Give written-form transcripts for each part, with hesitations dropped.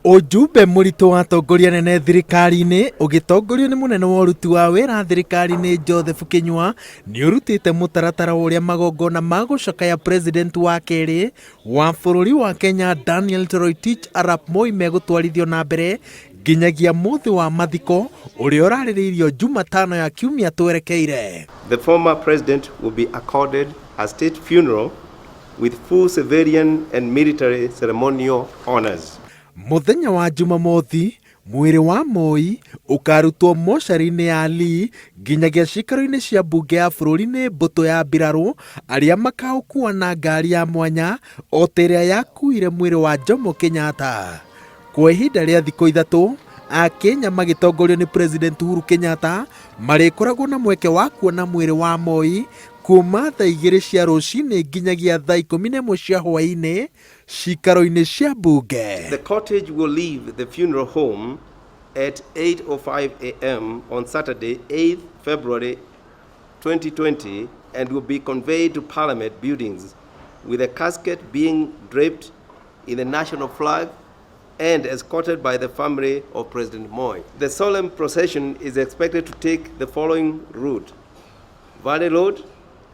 Ujumbe murito wa atongoria nene thirikari-ini ugitongorio ni munene wa uruti wa wira thirikari-ini Joseph Kinyua ni urutite mutaratara uria magongona ma gucakaya president wa keri wa bururi wa Kenya Daniel Toroitich arap Moi megutwarithio na mbere nginyagia muthi wa mathiko uria uraririirio Jumatano ya kiumia twerekeire. The former president will be accorded a state funeral with full civilian and military ceremonial honors. Muthenya wa Jumamothi, mwiri wa Moi ukarutwo mochari-ini ya Lee nginyagia cikaro-ini cia mbunge ya bururi-ini mbuto ya mbiraru aria makaukua na ngari ya mwanya o ta iria yakuire mwiri wa Jomo Kenyatta. Kwa ihinda ria thikũ ithatu, Akenya magitongorio ni President Uhuru Kenyatta marikoragwo na mweke wa kuona mwiri wa Moi kuma thaa 2 cia rucini nginyagia thaa 11 cia hwaini cikaro-ini cia mbunge. The cottage will leave the funeral home at 8:05 a.m. on Saturday, 8th February 2020 and will be conveyed to Parliament buildings with a casket being draped in the national flag and escorted by the family of President Moi. The solemn procession is expected to take the following route: Valley Road,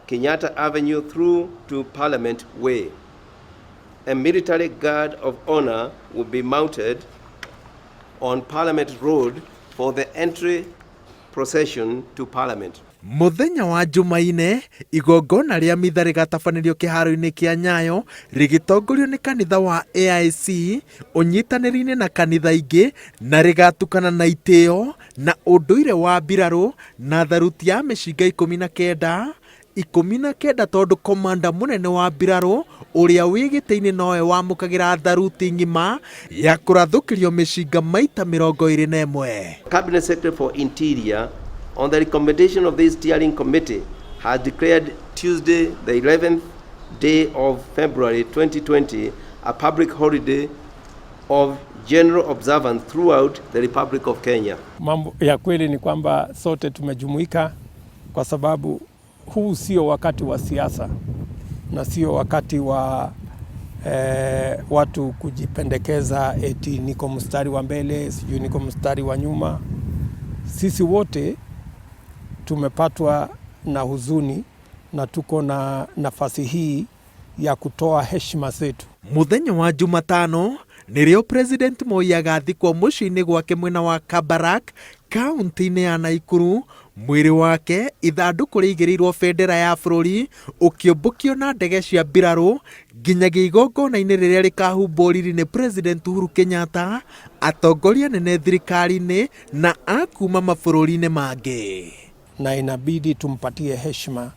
Kenyatta Avenue through to Parliament Way. A military guard of honor will be mounted on Parliament Road for the entry procession to Parliament. Muthenya wa Jumaine, igongona ria mitha rigatabanirio kiharo-ini kia Nyayo rigitongorio ni kanitha wa AIC unyitaniri-ini na kanitha ingi na rigatukana na itio na unduire wa mbiraru na tharuti ya micinga 19 tondu komanda munene wa mbiraru uria wi giti-ini noe wamukagira tharuti ngima ya kurathukirio micinga maita 21. Cabinet Secretary for Interior, on the recommendation of this steering committee, has declared Tuesday, the 11th day of February 2020, a public holiday of general observance throughout the Republic of Kenya. Mambo ya kweli ni kwamba sote tumejumuika kwa sababu huu sio wakati wa siasa na sio wakati wa watu kujipendekeza eti niko mstari wa mbele, sijui niko mstari wa nyuma. Sisi wote tumepatwa na huzuni na tuko na nafasi hii ya kutoa heshima zetu. Muthenya wa Jumatano nirio President Moi agathikwo muciĩ-inĩ gwake mwena wa Kabarak, kaunti-inĩ ya Naikuru. Mwiri wake ithanduku riigĩrĩirwo bendera ya bururi ũkĩũmbũkio na ndege cia mbiraru nginyagia igongona-inĩ rĩrĩa rĩkahumbwo riri nĩ President Uhuru Kenyatta, atongoria nene thirikari-inĩ na akuma mabũrũri-inĩ mangĩ. Na inabidi tumpatie heshima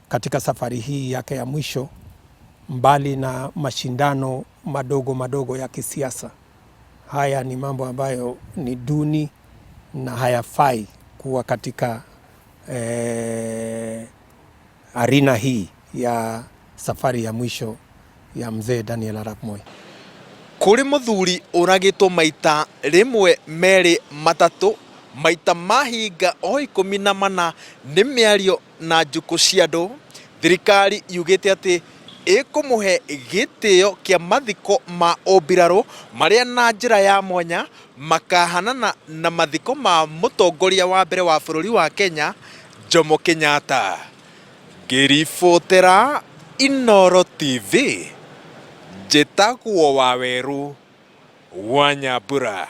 katika safari hii yake ya mwisho, mbali na mashindano madogo ya kisiasa. Haya ni mambo ambayo ni duni na hayafai kuwa katika arena hii ya safari ya mwisho ya mzee Daniel Arap Moi. Kuri muthuri uragitwo maita rimwe meri matatu maita mahinga o 14 ni miario na njuku cia andu, thirikari yugite ati ikumuhe gitio kia mathiko ma obiraro maria na njira ya mwanya makahanana na mathiko ma mutongoria wa mbere wa bururi wa Kenya Jomo Kenyatta. Ngiribotera Inooro TV, njĩtagwo Waweru wa Nyambura.